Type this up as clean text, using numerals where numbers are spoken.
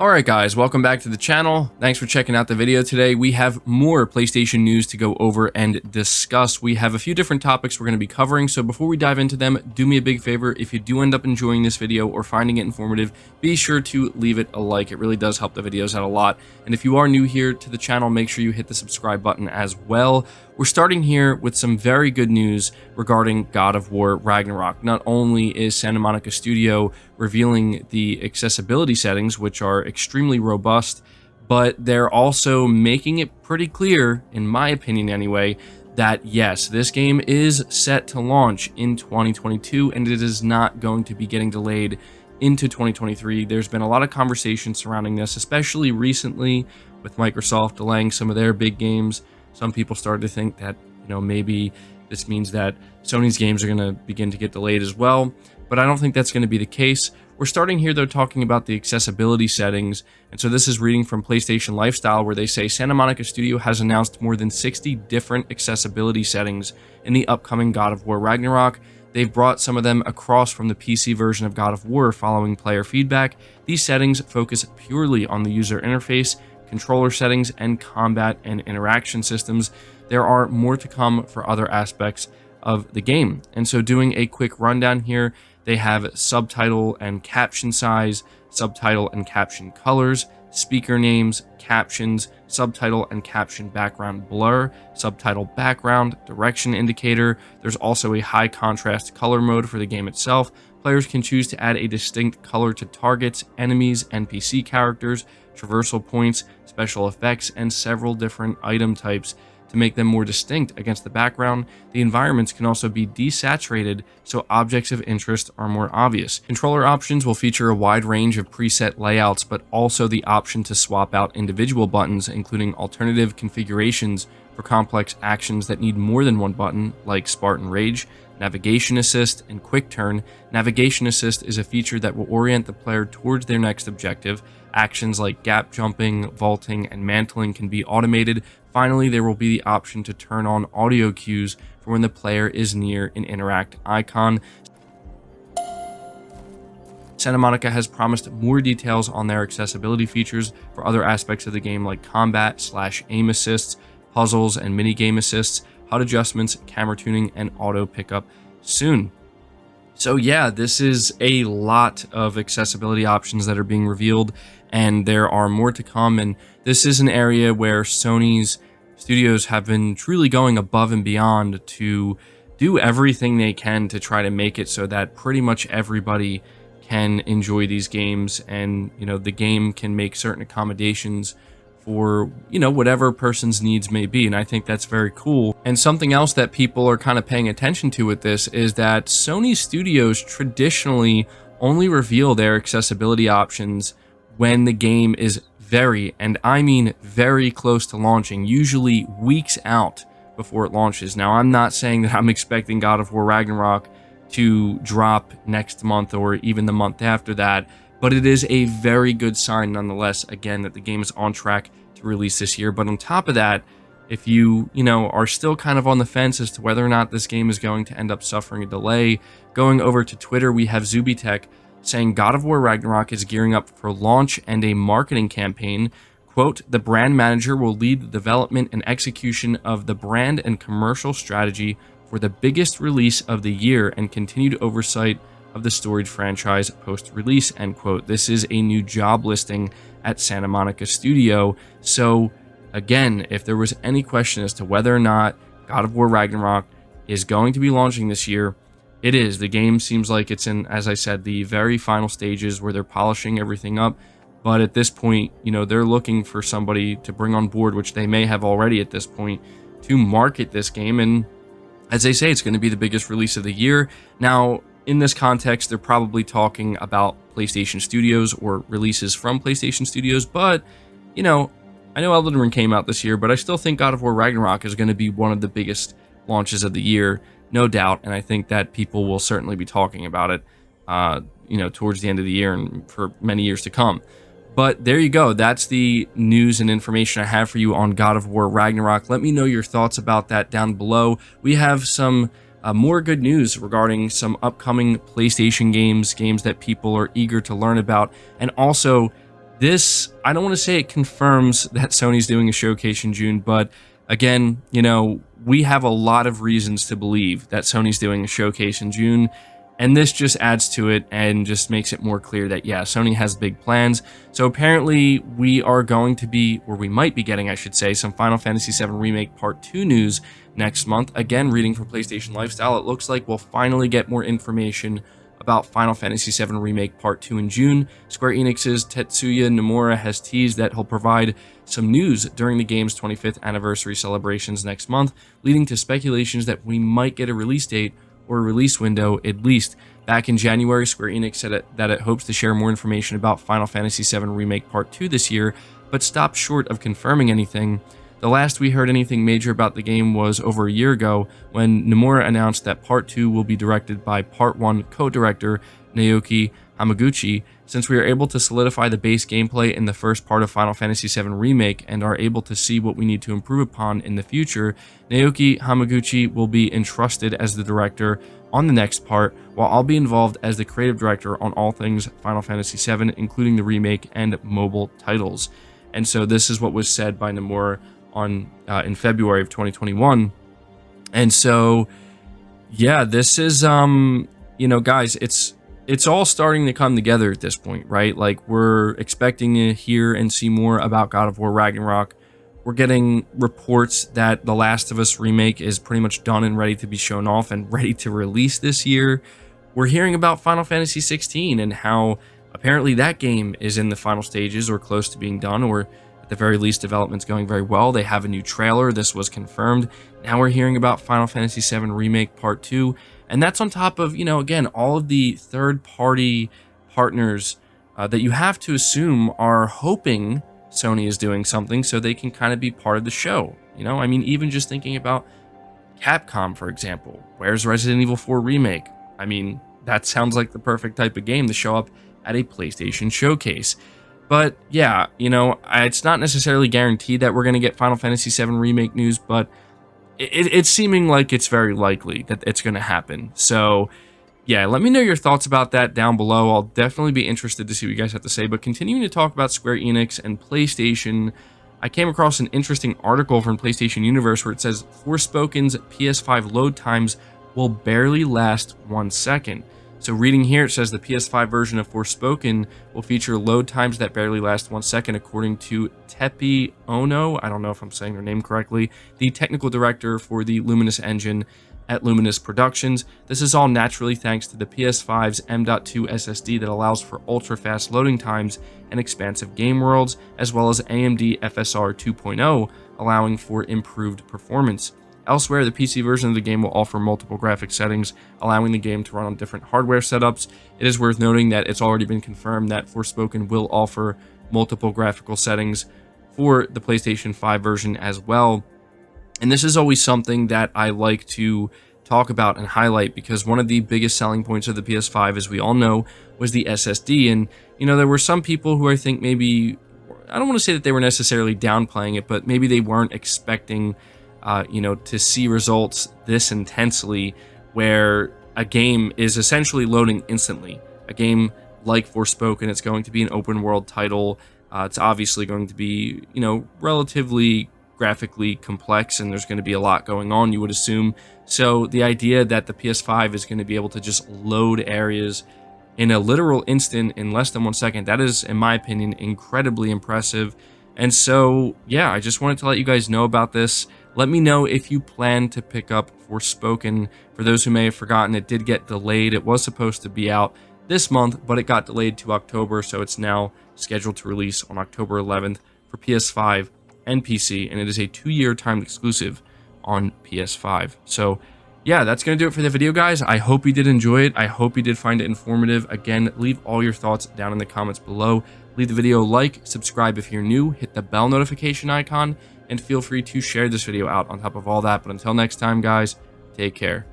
Alright guys, welcome back to the channel. Thanks for checking out the video today. We have more PlayStation news to go over and discuss. We have a few different topics we're going to be covering, so before we dive into them, do me a big favor. If you do end up enjoying this video or finding it informative, be sure to leave it a like. It really does help the videos out a lot. And if you are new here to the channel, make sure you hit the subscribe button as well. We're starting here with some very good news regarding God of War Ragnarok. Not only is Santa Monica Studio revealing the accessibility settings, which are extremely robust, but they're also making it pretty clear, in my opinion anyway, that yes, this game is set to launch in 2022 and it is not going to be getting delayed into 2023. There's been a lot of conversation surrounding this, especially recently with Microsoft delaying some of their big games. Some people started to think that, maybe this means that Sony's games are going to begin to get delayed as well, but I don't think that's going to be the case. We're starting here, though, talking about the accessibility settings, and so this is reading from PlayStation Lifestyle, where they say Santa Monica Studio has announced more than 60 different accessibility settings in the upcoming God of War Ragnarok. They've brought some of them across from the PC version of God of War following player feedback. These settings focus purely on the user interface, controller settings, and combat and interaction systems. There are more to come for other aspects of the game. And so doing a quick rundown here, they have subtitle and caption size, subtitle and caption colors, speaker names, captions, subtitle and caption background blur, subtitle background, direction indicator. There's also a high contrast color mode for the game itself. Players can choose to add a distinct color to targets, enemies, NPC characters, traversal points, special effects, and several different item types to make them more distinct against the background. The environments can also be desaturated so objects of interest are more obvious. Controller options will feature a wide range of preset layouts, but also the option to swap out individual buttons, including alternative configurations for complex actions that need more than one button, like Spartan Rage, Navigation Assist, and Quick Turn. Navigation Assist is a feature that will orient the player towards their next objective. Actions like gap jumping, vaulting, and mantling can be automated. Finally, there will be the option to turn on audio cues for when the player is near an interact icon. Santa Monica has promised more details on their accessibility features for other aspects of the game, like combat/aim assists, puzzles and minigame assists, HUD adjustments, camera tuning, and auto pickup soon. So yeah, this is a lot of accessibility options that are being revealed, and there are more to come, and this is an area where Sony's studios have been truly going above and beyond to do everything they can to try to make it so that pretty much everybody can enjoy these games, and the game can make certain accommodations for whatever person's needs may be. And I think that's very cool. And something else that people are kind of paying attention to with this is that Sony studios traditionally only reveal their accessibility options when the game is very, and I mean very, close to launching, usually weeks out before it launches. Now, I'm not saying that I'm expecting God of War Ragnarok to drop next month or even the month after that, but it is a very good sign nonetheless, again, that the game is on track to release this year. But on top of that, if you are still kind of on the fence as to whether or not this game is going to end up suffering a delay, going over to Twitter, we have Zubitech saying God of War Ragnarok is gearing up for launch and a marketing campaign. Quote, the brand manager will lead the development and execution of the brand and commercial strategy for the biggest release of the year and continued oversight of the storied franchise post-release, end quote. This is a new job listing at Santa Monica Studio. So again, if there was any question as to whether or not God of War Ragnarok is going to be launching this year, it is. The game seems like it's in, as I said, the very final stages where they're polishing everything up. But at this point, they're looking for somebody to bring on board, which they may have already at this point, to market this game. And as they say, it's going to be the biggest release of the year. Now, in this context, they're probably talking about PlayStation Studios or releases from PlayStation Studios, but, I know Elden Ring came out this year, but I still think God of War Ragnarok is going to be one of the biggest launches of the year, no doubt, and I think that people will certainly be talking about it, towards the end of the year and for many years to come. But there you go. That's the news and information I have for you on God of War Ragnarok. Let me know your thoughts about that down below. We have some more good news regarding some upcoming PlayStation games that people are eager to learn about, and also this, I don't want to say it confirms that Sony's doing a showcase in June, but again, you know, we have a lot of reasons to believe that Sony's doing a showcase in June, and this just adds to it and just makes it more clear that, yeah, Sony has big plans. So apparently we are going to be, or we might be getting, I should say, some Final Fantasy VII Remake Part 2 news next month. Again, reading from PlayStation Lifestyle, it looks like we'll finally get more information about Final Fantasy VII Remake Part 2 in June. Square Enix's Tetsuya Nomura has teased that he'll provide some news during the game's 25th anniversary celebrations next month, leading to speculations that we might get a release date or a release window at least. Back in January, Square Enix said that it hopes to share more information about Final Fantasy VII Remake Part 2 this year, but stopped short of confirming anything. The last we heard anything major about the game was over a year ago when Nomura announced that Part 2 will be directed by Part 1 co-director Naoki Hamaguchi. Since we are able to solidify the base gameplay in the first part of Final Fantasy VII Remake and are able to see what we need to improve upon in the future, Naoki Hamaguchi will be entrusted as the director on the next part, while I'll be involved as the creative director on all things Final Fantasy VII, including the remake and mobile titles. And so this is what was said by Nomura on in February of 2021. And so yeah, this is you know, guys, it's all starting to come together at this point, right? Like, we're expecting to hear and see more about God of War Ragnarok. We're getting reports that The Last of Us remake is pretty much done and ready to be shown off and ready to release this year. We're hearing about Final Fantasy 16 and how apparently that game is in the final stages or close to being done, or at the very least, development's going very well. They have a new trailer. This was confirmed. Now we're hearing about Final Fantasy VII Remake Part 2. And that's on top of, you know, again, all of the third-party partners that you have to assume are hoping Sony is doing something so they can kind of be part of the show. You know, I mean, even just thinking about Capcom, for example. Where's Resident Evil 4 Remake? I mean, that sounds like the perfect type of game to show up at a PlayStation showcase. But yeah, you know, it's not necessarily guaranteed that we're going to get Final Fantasy VII Remake news, but it's seeming like it's very likely that it's going to happen. So yeah, let me know your thoughts about that down below. I'll definitely be interested to see what you guys have to say. But continuing to talk about Square Enix and PlayStation, I came across an interesting article from PlayStation Universe where it says Forspoken's PS5 load times will barely last 1 second. So reading here, it says the PS5 version of Forspoken will feature load times that barely last 1 second, according to Teppei Ono, I don't know if I'm saying her name correctly, the technical director for the Luminous engine at Luminous Productions. This is all naturally thanks to the PS5's M.2 SSD that allows for ultra-fast loading times and expansive game worlds, as well as AMD FSR 2.0, allowing for improved performance. Elsewhere, the PC version of the game will offer multiple graphic settings, allowing the game to run on different hardware setups. It is worth noting that it's already been confirmed that Forspoken will offer multiple graphical settings for the PlayStation 5 version as well. And this is always something that I like to talk about and highlight, because one of the biggest selling points of the PS5, as we all know, was the SSD. And, you know, there were some people who I think maybe, I don't want to say that they were necessarily downplaying it, but maybe they weren't expecting you know, to see results this intensely, where a game is essentially loading instantly. A game like Forspoken, it's going to be an open world title. It's obviously going to be, you know, relatively graphically complex, and there's going to be a lot going on, you would assume. So the idea that the PS5 is going to be able to just load areas in a literal instant in less than 1 second, that is, in my opinion, incredibly impressive. And so, yeah, I just wanted to let you guys know about this. Let me know if you plan to pick up Forspoken. For those who may have forgotten, it did get delayed. It was supposed to be out this month, but it got delayed to October, so it's now scheduled to release on October 11th for PS5 and PC, and it is a 2-year timed exclusive on PS5. So, yeah, that's going to do it for the video, guys. I hope you did enjoy it. I hope you did find it informative. Again, leave all your thoughts down in the comments below. Leave the video a like, subscribe if you're new, hit the bell notification icon, and feel free to share this video out on top of all that. But until next time, guys, take care.